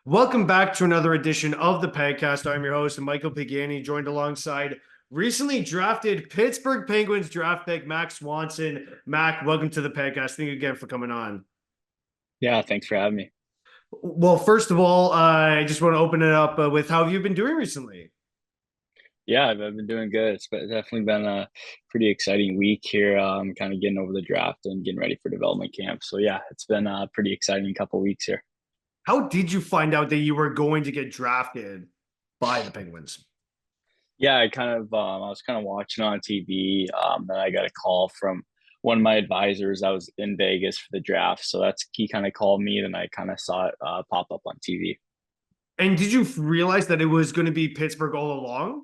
Welcome back to another edition of the Pagcast. I'm your host, Michael Pagani, joined alongside recently drafted Pittsburgh Penguins draft pick Max Swanson. Mac, welcome to the Pagcast. Thank you again for coming on. Yeah, thanks for having me. Well, first of all, I just want to open it up with how have you been doing recently? Yeah, I've been doing good. Definitely been a pretty exciting week here. Kind of getting over the draft and getting ready for development camp. So yeah, it's been a pretty exciting couple weeks here. How did you find out that you were going to get drafted by the Penguins? Yeah, I was kind of watching on TV. Then I got a call from one of my advisors. I was in Vegas for the draft, so he kind of called me, and I kind of saw it pop up on TV. And did you realize that it was going to be Pittsburgh all along?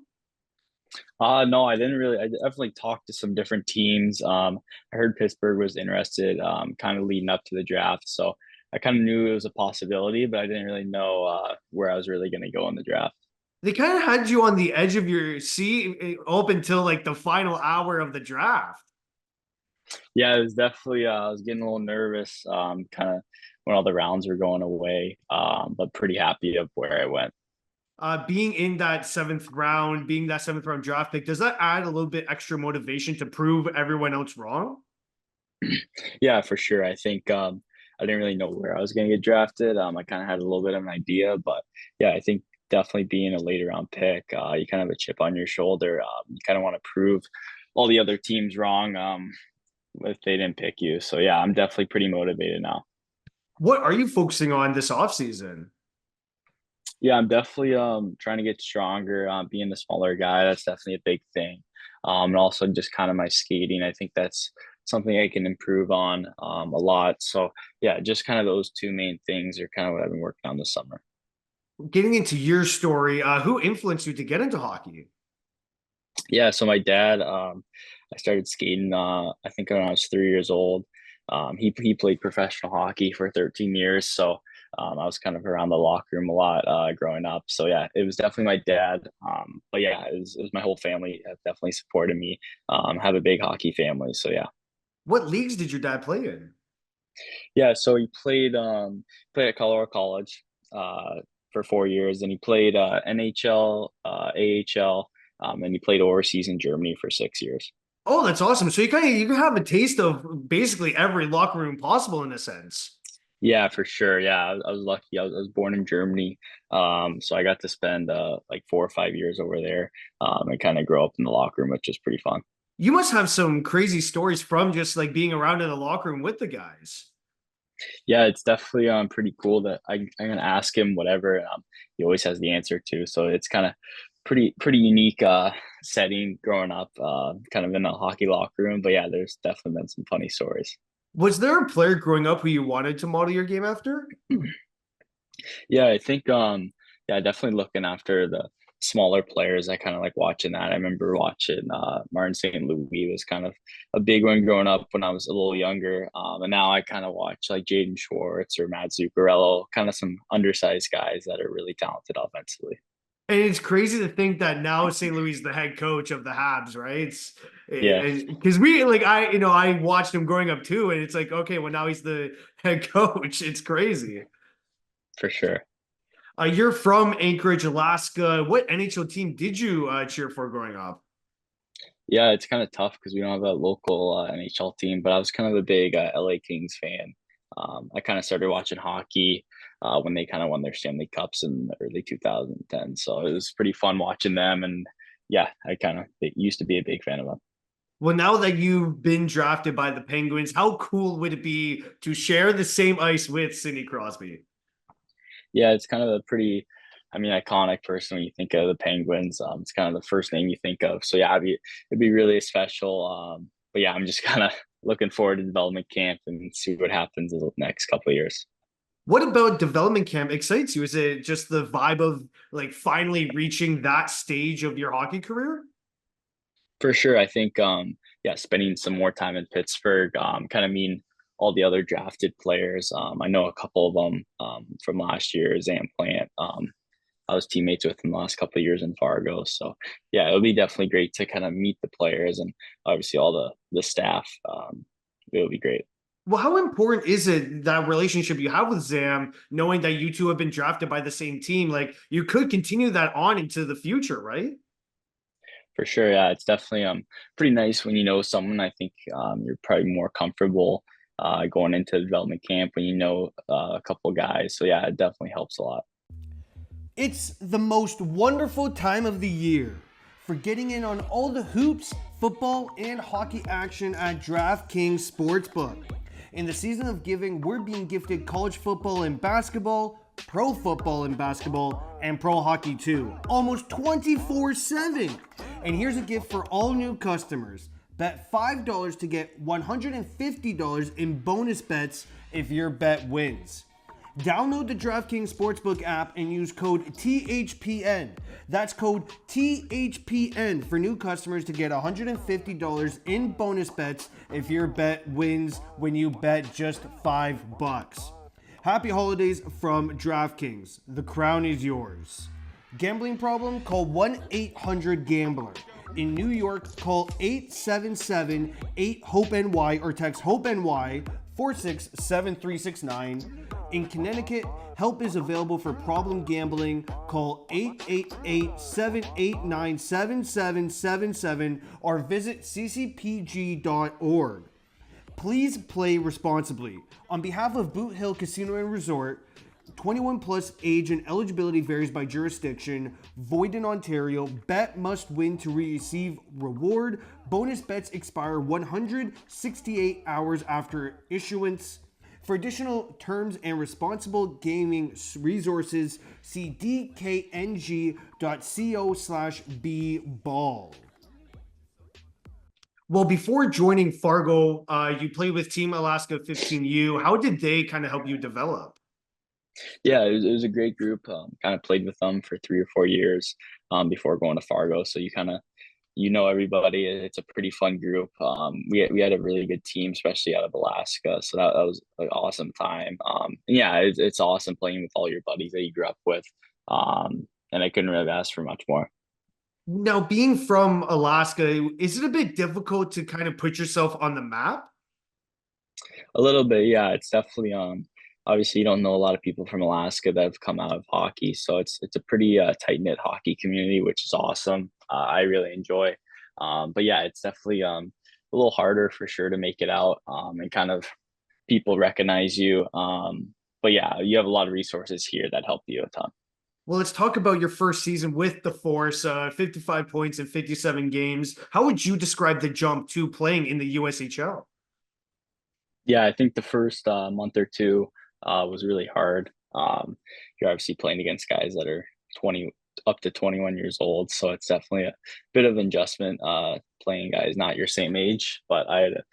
No, I didn't really. I definitely talked to some different teams. I heard Pittsburgh was interested, kind of leading up to the draft. So I kind of knew it was a possibility, but I didn't really know where I was really going to go in the draft. They kind of had you on the edge of your seat up until like the final hour of the draft. Yeah, it was definitely. I was getting a little nervous, kind of when all the rounds were going away, but pretty happy of where I went. Being in that being that seventh round draft pick, does that add a little bit extra motivation to prove everyone else wrong? Yeah, for sure. I think I didn't really know where I was going to get drafted. I kind of had a little bit of an idea, but yeah, I think definitely being a later round pick, you kind of have a chip on your shoulder. You kind of want to prove all the other teams wrong if they didn't pick you. So yeah, I'm definitely pretty motivated now. What are you focusing on this offseason? Yeah, I'm definitely trying to get stronger. Being the smaller guy, that's definitely a big thing. And also just kind of my skating. I think that's something I can improve on a lot. So yeah, just kind of those two main things are kind of what I've been working on this summer. Getting into your story, who influenced you to get into hockey? Yeah, so my dad, I started skating. I think when I was 3 years old. He played professional hockey for 13 years, so I was kind of around the locker room a lot growing up. So yeah, it was definitely my dad. But yeah, it was my whole family that definitely supported me. Have a big hockey family, so yeah. What leagues did your dad play in? Yeah, so he played at Colorado College for 4 years, and he played NHL, AHL, and he played overseas in Germany for 6 years. Oh, that's awesome. So you have a taste of basically every locker room possible in a sense. Yeah, for sure. Yeah, I was lucky. I was born in Germany, so I got to spend like 4 or 5 years over there, and kind of grow up in the locker room, which is pretty fun. You must have some crazy stories from just like being around in the locker room with the guys. Yeah, it's definitely pretty cool that I'm gonna ask him whatever. He always has the answer to, so it's kind of pretty unique setting growing up, kind of in a hockey locker room. But yeah, there's definitely been some funny stories. Was there a player growing up who you wanted to model your game after? Yeah, I think yeah, definitely looking after the smaller players. I kind of like watching that. I remember watching Martin St. Louis was kind of a big one growing up when I was a little younger. And now I kind of watch like Jaden Schwartz or Matt Zuccarello, kind of some undersized guys that are really talented offensively. And it's crazy to think that now St. Louis is the head coach of the Habs, right? It's Yeah, because we like I watched him growing up too, and it's like okay, well now he's the head coach. It's crazy. for sure. You're from Anchorage, Alaska. What NHL team did you cheer for growing up? Yeah, it's kind of tough because we don't have a local NHL team, but I was kind of a big LA Kings fan. I kind of started watching hockey when they kind of won their Stanley Cups in the early 2010. So it was pretty fun watching them. And yeah, I kind of used to be a big fan of them. Well, now that you've been drafted by the Penguins, how cool would it be to share the same ice with Sidney Crosby? Yeah, it's kind of a pretty, I mean, iconic person when you think of the Penguins. It's kind of the first name you think of. So yeah, it'd be really special. But yeah, I'm just kind of looking forward to development camp and see what happens in the next couple of years. What about development camp excites you? Is it just the vibe of like finally reaching that stage of your hockey career? For sure, I think yeah, spending some more time in Pittsburgh, kind of mean all the other drafted players. I know a couple of them from last year, Zam Plant. I was teammates with him the last couple of years in Fargo. So yeah, it'll be definitely great to kind of meet the players and obviously all the staff. It'll be great. Well, how important is it that relationship you have with Zam, knowing that you two have been drafted by the same team? Like you could continue that on into the future, right? For sure, yeah, it's definitely pretty nice when you know someone. I think you're probably more comfortable going into development camp when you know a couple guys. So yeah, it definitely helps a lot. It's the most wonderful time of the year for getting in on all the hoops, football, and hockey action at DraftKings Sportsbook. In the season of giving, we're being gifted college football and basketball, pro football and basketball, and pro hockey too, almost 24/7. And here's a gift for all new customers. Bet $5 to get $150 in bonus bets if your bet wins. Download the DraftKings Sportsbook app and use code THPN. That's code THPN for new customers to get $150 in bonus bets if your bet wins when you bet just $5. Happy holidays from DraftKings. The crown is yours. Gambling problem? Call 1-800-GAMBLER. In New York, call 877-8-HOPE-NY or text HOPE-NY 467369. In Connecticut, help is available for problem gambling. Call 888-789-7777 or visit ccpg.org. Please play responsibly. On behalf of Boot Hill Casino and Resort, 21 plus age and eligibility varies by jurisdiction. Void in Ontario. Bet must win to receive reward. Bonus bets expire 168 hours after issuance. For additional terms and responsible gaming resources, see dkng.co/bball. Well, before joining Fargo, you played with Team Alaska 15U. How did they kind of help you develop? Yeah, it was a great group. Kind of played with them for 3 or 4 years before going to Fargo. So you kind of everybody. It's a pretty fun group. We had a really good team, especially out of Alaska. So that was an awesome time. And yeah, it's awesome playing with all your buddies that you grew up with. And I couldn't really ask for much more. Now, being from Alaska, is it a bit difficult to kind of put yourself on the map? A little bit, yeah. It's definitely obviously you don't know a lot of people from Alaska that have come out of hockey, so it's a pretty tight knit hockey community, which is awesome. I really enjoy. But yeah, it's definitely a little harder for sure to make it out and kind of people recognize you. But yeah, you have a lot of resources here that help you a ton. Well, let's talk about your first season with the Force, 55 points in 57 games. How would you describe the jump to playing in the USHL? Yeah, I think the first month or two was really hard. You're obviously playing against guys that are 20 up to 21 years old, so it's definitely a bit of an adjustment playing guys not your same age. But I had a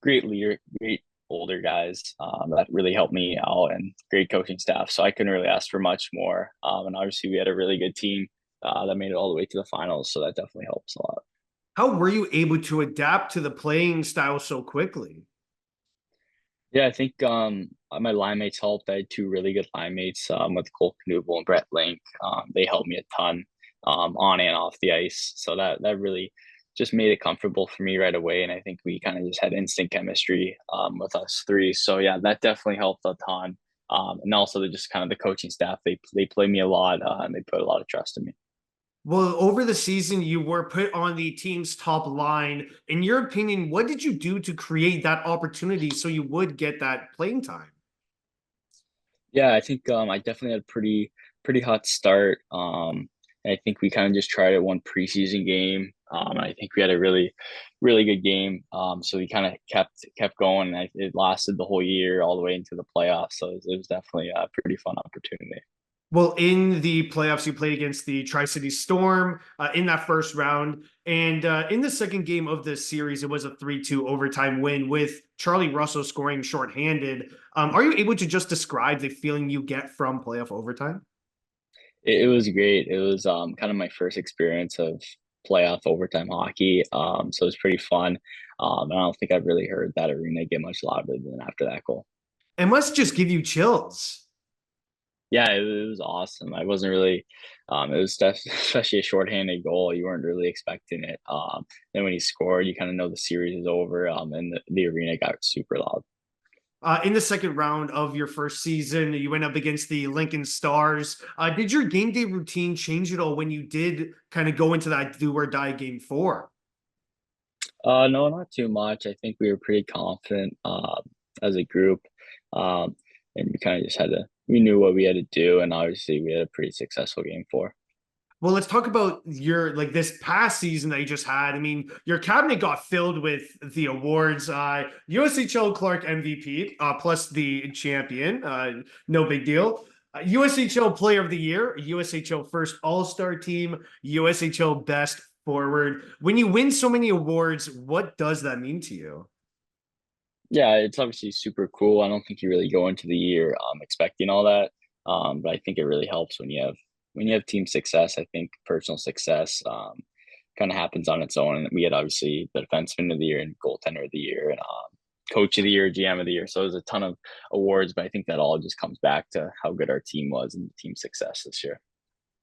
great leader, great older guys that really helped me out, and great coaching staff. So I couldn't really ask for much more. And obviously, we had a really good team that made it all the way to the finals, so that definitely helps a lot. How were you able to adapt to the playing style so quickly? Yeah, I think my line mates helped. I had two really good line mates with Cole Knuble and Brett Link. They helped me a ton on and off the ice. So that really just made it comfortable for me right away. And I think we kind of just had instant chemistry with us three. So yeah, that definitely helped a ton. And also just kind of the coaching staff, they play me a lot and they put a lot of trust in me. Well, over the season, you were put on the team's top line. In your opinion, what did you do to create that opportunity so you would get that playing time? Yeah, I think I definitely had a pretty hot start. And I think we kind of just tried it one preseason game. And I think we had a really good game. So we kind of kept going. And it lasted the whole year all the way into the playoffs. So it was definitely a pretty fun opportunity. Well, in the playoffs, you played against the Tri-City Storm in that first round. And in the second game of this series, it was a 3-2 overtime win with Charlie Russell scoring shorthanded. Are you able to just describe the feeling you get from playoff overtime? It was great. It was kind of my first experience of playoff overtime hockey. So it was pretty fun. And I don't think I've really heard that arena get much louder than after that goal. It must just give you chills. Yeah, it was awesome. I wasn't really, it was especially a shorthanded goal. You weren't really expecting it. Then when he scored, you kind of know the series is over. And the arena got super loud. In the second round of your first season, you went up against the Lincoln Stars. Did your game day routine change at all when you did kind of go into that do or die game four? No, not too much. I think we were pretty confident as a group, um, and we kind of just we knew what we had to do, and obviously we had a pretty successful game four. Well, let's talk about your like this past season that you just had. I mean, your cabinet got filled with the awards. USHL Clark MVP, plus the champion. No big deal. USHL Player of the Year, USHL First All-Star Team, USHL Best Forward. When you win so many awards, what does that mean to you? Yeah, it's obviously super cool. I don't think you really go into the year expecting all that, but I think it really helps when you have team success. I think personal success kind of happens on its own. And we had obviously the defenseman of the year and goaltender of the year and coach of the year, GM of the year. So there's a ton of awards, but I think that all just comes back to how good our team was and the team success this year.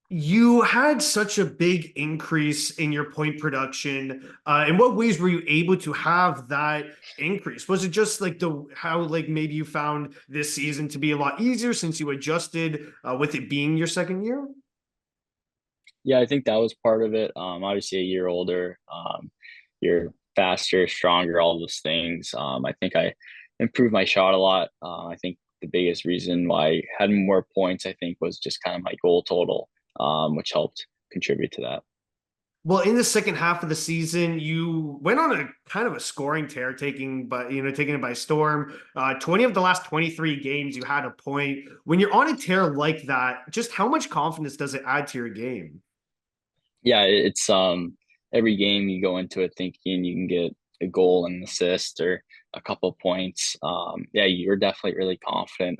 You had such a big increase in your point production. In what ways were you able to have that increase? Was it just like how like maybe you found this season to be a lot easier since you adjusted with it being your second year? Yeah, I think that was part of it. Obviously, a year older, you're faster, stronger, all those things. I think I improved my shot a lot. I think the biggest reason why I had more points, I think, was just kind of my goal total, which helped contribute to that. Well, in the second half of the season, you went on a kind of a scoring tear, taking it by storm. 20 of the last 23 games, you had a point. When you're on a tear like that, just how much confidence does it add to your game? Yeah, it's every game you go into it thinking you can get a goal and an assist or a couple of points. Yeah, you're definitely really confident.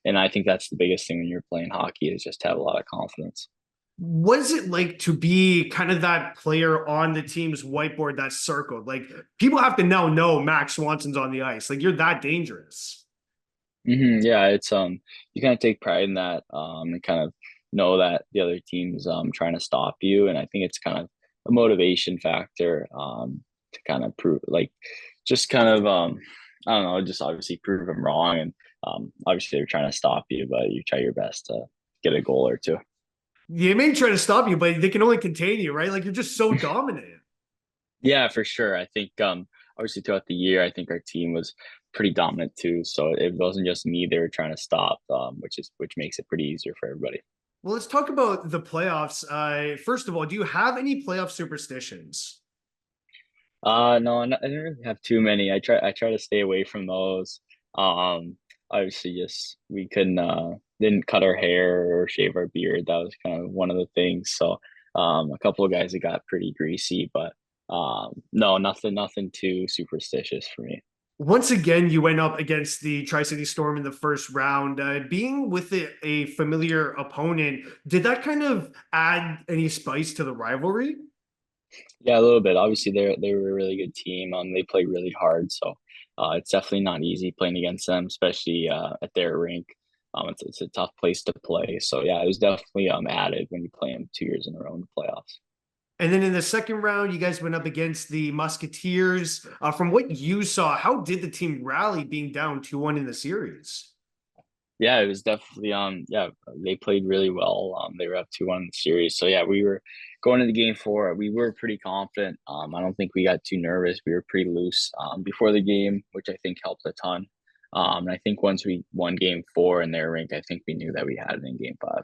And I think that's the biggest thing when you're playing hockey is just to have a lot of confidence. What is it like to be kind of that player on the team's whiteboard that's circled? Like people have to now know Max Swanson's on the ice. Like you're that dangerous. Yeah, it's you kind of take pride in that, and kind of know that the other team's trying to stop you, and I think it's kind of a motivation factor to kind of prove like just kind of I don't know, just obviously prove them wrong, and obviously they're trying to stop you, but you try your best to get a goal or two. They may try to stop you, but they can only contain you, right? Like you're just so dominant. Yeah, for sure. I think obviously throughout the year, I think our team was pretty dominant too. So it wasn't just me they were trying to stop, which makes it pretty easier for everybody. Well, let's talk about the playoffs. First of all, do you have any playoff superstitions? No, I didn't really have too many. I try to stay away from those. Um, Obviously, just we couldn't didn't cut our hair or shave our beard. That was kind of one of the things. So a couple of guys that got pretty greasy, but no, nothing too superstitious for me. Once again, you went up against the Tri-City Storm in the first round. Being with a familiar opponent, did that kind of add any spice to the rivalry? Yeah, a little bit. Obviously, they were a really good team. They play really hard, so it's definitely not easy playing against them, especially at their rink. It's a tough place to play. So yeah, it was definitely added when you play them 2 years in a row in the playoffs. And then in the second round, you guys went up against the Musketeers. From what you saw, how did the team rally being down 2-1 in the series? Yeah, it was definitely yeah, they played really well. They were up 2-1 in the series. So yeah, we were going into game four. We were pretty confident. I don't think we got too nervous. We were pretty loose before the game, which I think helped a ton. And I think once we won game four in their rink, I think we knew that we had it in game five.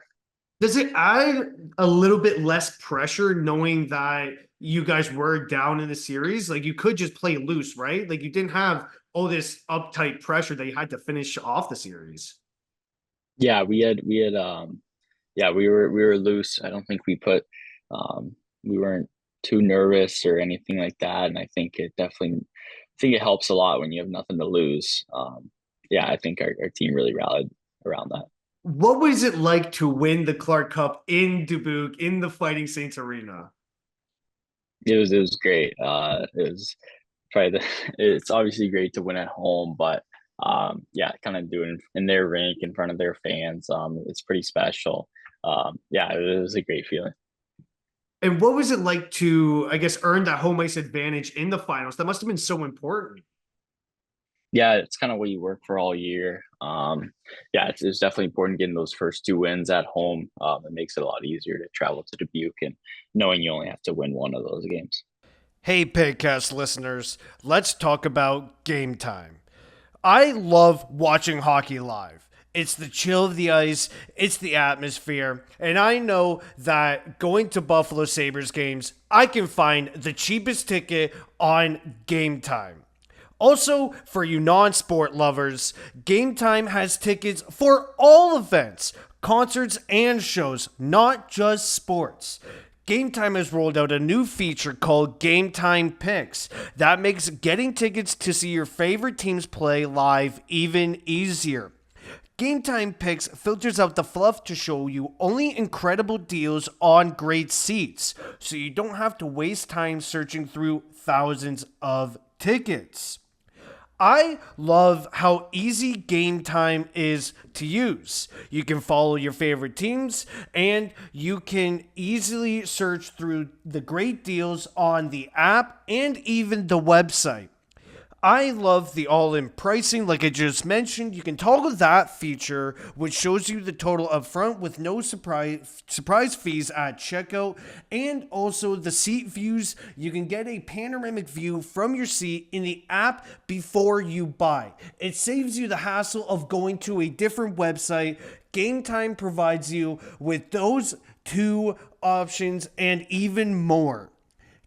Does it add a little bit less pressure knowing that you guys were down in the series? Like you could just play loose, right? Like you didn't have all this uptight pressure that you had to finish off the series. Yeah, we had yeah, we were loose. I don't think we weren't too nervous or anything like that. And I think it helps a lot when you have nothing to lose. Yeah, I think our team really rallied around that. What was it like to win the Clark Cup in Dubuque in the Fighting Saints Arena? It was great. It was probably it's obviously great to win at home, but yeah, kind of doing in their rink in front of their fans, it's pretty special. Yeah, it was a great feeling. And what was it like to, I guess, earn that home ice advantage in the finals? That must have been so important. Yeah, it's kind of what you work for all year. Yeah, it's definitely important getting those first 2 wins at home. It makes it a lot easier to travel to Dubuque and knowing you only have to win one of those games. Hey, Pagcast listeners, let's talk about game time. I love watching hockey live. It's the chill of the ice, it's the atmosphere, and I know that going to Buffalo Sabres games, I can find the cheapest ticket on Game Time. Also, for you non sport lovers, Game Time has tickets for all events, concerts, and shows, not just sports. Game Time has rolled out a new feature called Game Time Picks that makes getting tickets to see your favorite teams play live even easier. Game Time Picks filters out the fluff to show you only incredible deals on great seats, so you don't have to waste time searching through thousands of tickets. I love how easy Game Time is to use. You can follow your favorite teams and you can easily search through the great deals on the app and even the website. I love the all-in pricing, like I just mentioned. You can toggle that feature, which shows you the total up front with no surprise fees at checkout, and also the seat views. You can get a panoramic view from your seat in the app before you buy. It saves you the hassle of going to a different website. Game Time provides you with those two options and even more.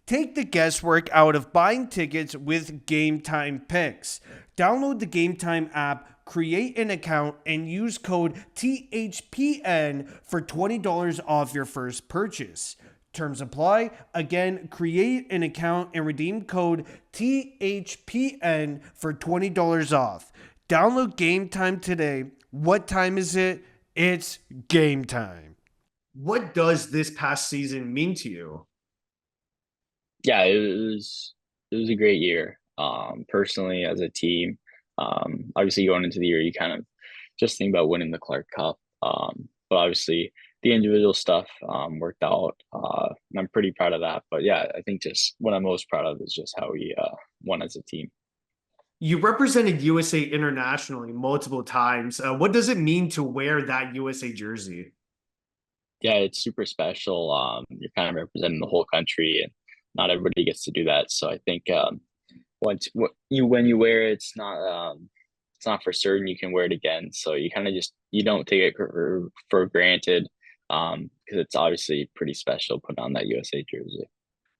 Take the guesswork out of buying tickets with Game Time Picks. Download the Game Time app, create an account, and use code THPN for $20 off your first purchase. Terms apply. Again, create an account and redeem code THPN for $20 off. Download Game Time today. What time is it? It's game time. What does this past season mean to you? Yeah, it was a great year. Personally, as a team, obviously going into the year, you kind of just think about winning the Clark Cup. But obviously the individual stuff worked out. And I'm pretty proud of that. But yeah, I think just what I'm most proud of is just how we won as a team. You represented USA internationally multiple times. What does it mean to wear that USA jersey? Yeah, it's super special. You're kind of representing the whole country, and not everybody gets to do that. So I think when you wear it, it's not for certain you can wear it again. So you kind of just you don't take it for granted, because it's obviously pretty special putting on that USA jersey.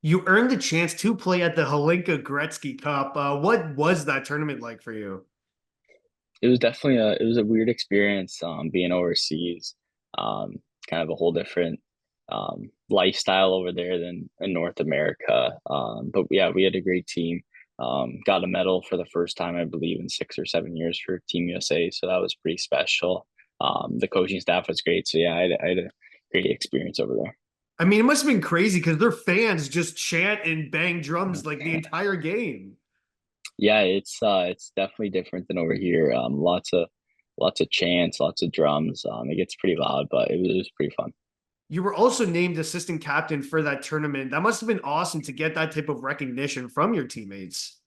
You earned the chance to play at the Holinka Gretzky Cup. What was that tournament like for you? It was definitely a weird experience, being overseas. Um, Kind of a whole different lifestyle over there than in North America. But yeah, we had a great team. Got a medal for the first time, I believe, in 6 or 7 years for Team USA. So that was pretty special. The coaching staff was great. So yeah, I had a great experience over there. I mean, it must have been crazy because their fans just chant and bang drums like the entire game. Yeah, it's definitely different than over here. Lots of chants, lots of drums. It gets pretty loud, but it was pretty fun. You were also named assistant captain for that tournament. That must have been awesome to get that type of recognition from your teammates.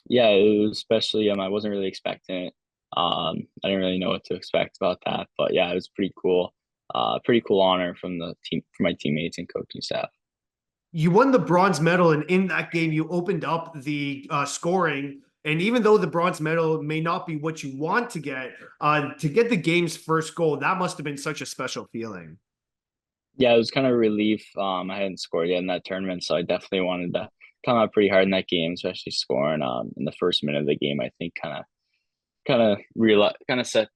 Yeah, it was especially I wasn't really expecting it. I didn't really know what to expect about that, but yeah, it was pretty cool. Pretty cool honor from my teammates and coaching staff. You won the bronze medal, and in that game, you opened up the scoring. And even though the bronze medal may not be what you want to get the game's first goal, that must have been such a special feeling. Yeah, it was kind of a relief. I hadn't scored yet in that tournament, so I definitely wanted to come out pretty hard in that game, especially scoring in the first minute of the game. I think kind of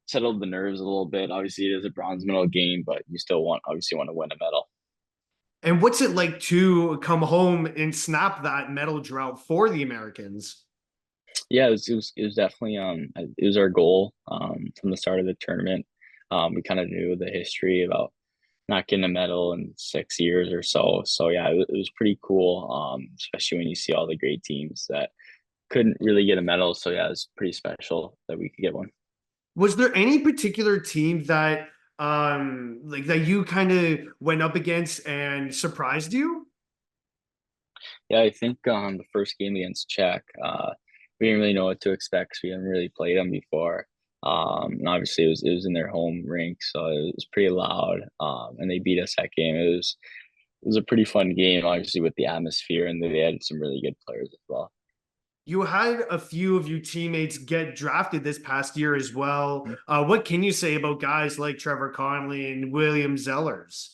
settled the nerves a little bit. Obviously, it is a bronze medal game, but you still obviously want to win a medal. And what's it like to come home and snap that medal drought for the Americans? Yeah, it was definitely it was our goal from the start of the tournament. We kind of knew the history about not getting a medal in 6 years or so. So yeah, it was pretty cool, especially when you see all the great teams that couldn't really get a medal. So yeah, it's pretty special that we could get one. Was there any particular team that like that you kind of went up against and surprised you? Yeah, I think the first game against Czech, we didn't really know what to expect 'cause we hadn't really played them before. And obviously it was in their home rink, so it was pretty loud. And they beat us that game. It was a pretty fun game, obviously with the atmosphere, and they had some really good players as well. You had a few of your teammates get drafted this past year as well. What can you say about guys like Trevor Connolly and William Zellers?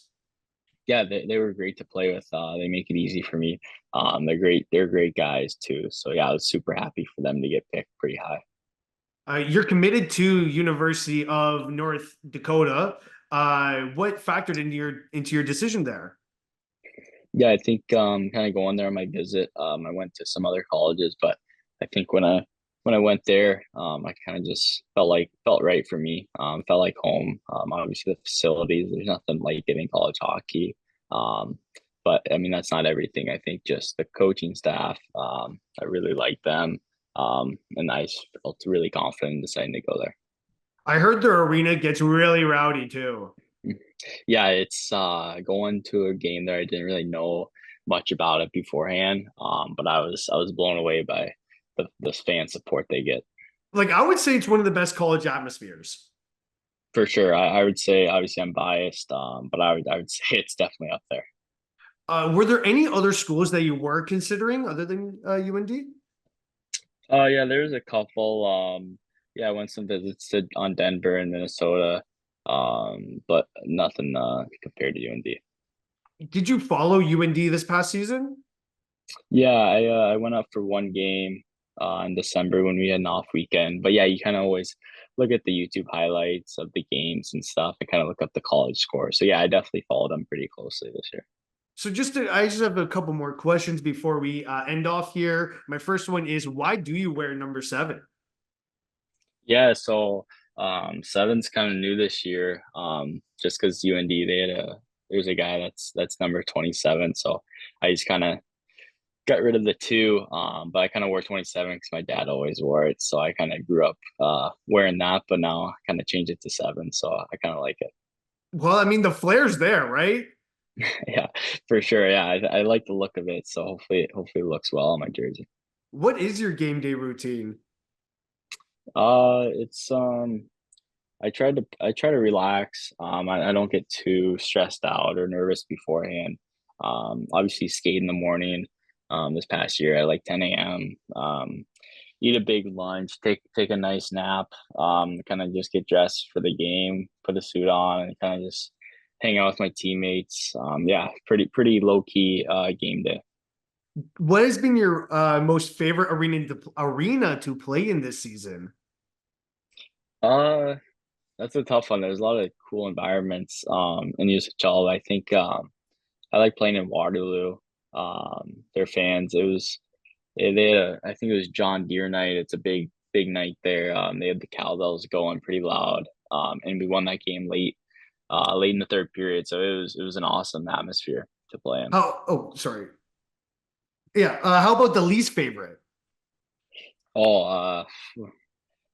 Yeah, they were great to play with. They make it easy for me. They're great. They're great guys too. So yeah, I was super happy for them to get picked pretty high. You're committed to University of North Dakota. What factored into your decision there? Yeah, I think kind of going there on my visit. I went to some other colleges, but I think when I went there, I kind of just felt right for me. Felt like home. Obviously the facilities. There's nothing like it in college hockey. Um, but I mean that's not everything. I think just the coaching staff. I really like them. And I felt really confident in deciding to go there. I heard their arena gets really rowdy too. Yeah, it's going to a game there. I didn't really know much about it beforehand, but I was blown away by the fan support they get. Like I would say it's one of the best college atmospheres. For sure. I would say obviously I'm biased, but I would say it's definitely up there. Were there any other schools that you were considering other than UND? Yeah, there's a couple. Yeah, I went some visits on Denver and Minnesota, but nothing compared to UND. Did you follow UND this past season? Yeah, I went up for one game in December when we had an off weekend. But yeah, you kind of always look at the YouTube highlights of the games and stuff and kind of look up the college score. So yeah, I definitely followed them pretty closely this year. So I just have a couple more questions before we end off here. My first one is, why do you wear number 7? Yeah, so seven's kind of new this year. Just because UND there's a guy that's number 27. So I just kind of got rid of the two, but I kind of wore 27 because my dad always wore it. So I kind of grew up wearing that, but now I kind of changed it to 7. So I kind of like it. Well, I mean, the flair's there, right? Yeah, for sure. Yeah, I like the look of it. So hopefully it looks well on my jersey. What is your game day routine? It's I try to relax. I don't get too stressed out or nervous beforehand. Obviously skate in the morning. This past year at like 10 a.m. Eat a big lunch, take a nice nap, kind of just get dressed for the game, put a suit on, and kind of just hang out with my teammates. Yeah, pretty low key game day. What has been your most favorite arena to play in this season? Uh, that's a tough one. There's a lot of cool environments in USHL. I think I like playing in Waterloo. Their fans. They had I think it was John Deere night. It's a big night there. They had the cowbells going pretty loud. And we won that game late in the third period. So it was an awesome atmosphere to play in. Sorry. Yeah. How about the least favorite? Oh,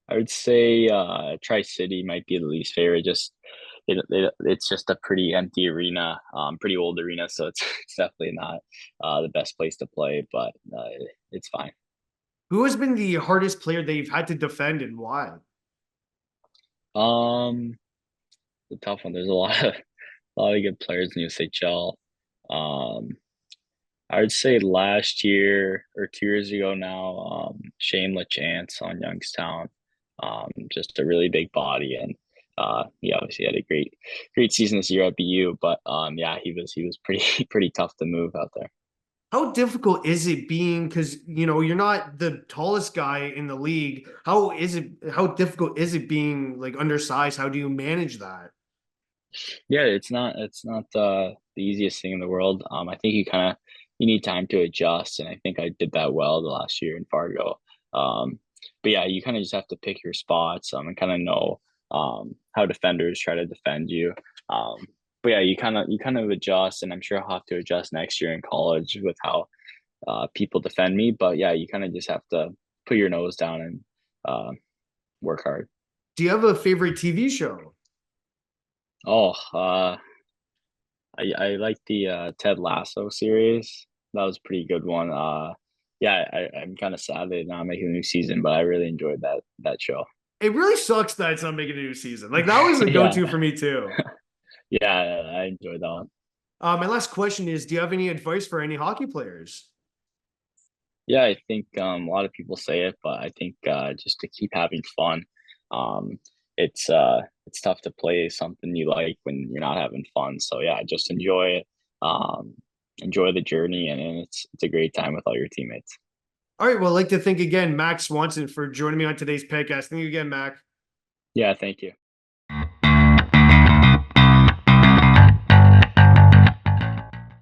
I would say Tri City might be the least favorite. Just it's just a pretty empty arena, pretty old arena, so it's definitely not the best place to play, but it's fine. Who has been the hardest player that you've had to defend and why? Um, the tough one. There's a lot of good players in USHL. Um, I would say last year or 2 years ago now, Shane LaChance on Youngstown, just a really big body, and he obviously had a great season this year at BU. But yeah, he was pretty pretty tough to move out there. How difficult is it being, because you're not the tallest guy in the league. How difficult is it being like undersized? How do you manage that? Yeah, it's not the easiest thing in the world. I think you need time to adjust, and I think I did that well the last year in Fargo. Um, but yeah, you kind of just have to pick your spots, and kind of know how defenders try to defend you. Um, but yeah, you kind of adjust, and I'm sure I'll have to adjust next year in college with how people defend me. But yeah, you kind of just have to put your nose down and uh, work hard. Do you have a favorite TV show? Oh, I like the Ted Lasso series. That was a pretty good one. Yeah, I'm kind of sad they're not making a new season, but I really enjoyed that show. It really sucks that it's not making a new season. Like that was a Yeah, go-to for me too. yeah, I enjoyed that one. My last question is, do you have any advice for any hockey players? Yeah, I think a lot of people say it, but I think just to keep having fun. Um, it's tough to play something you like when you're not having fun. So yeah, just enjoy it. Enjoy the journey, and it's a great time with all your teammates. All right. Well, I'd like to thank again Mac Swanson for joining me on today's podcast. Thank you again, Mac. Yeah, thank you.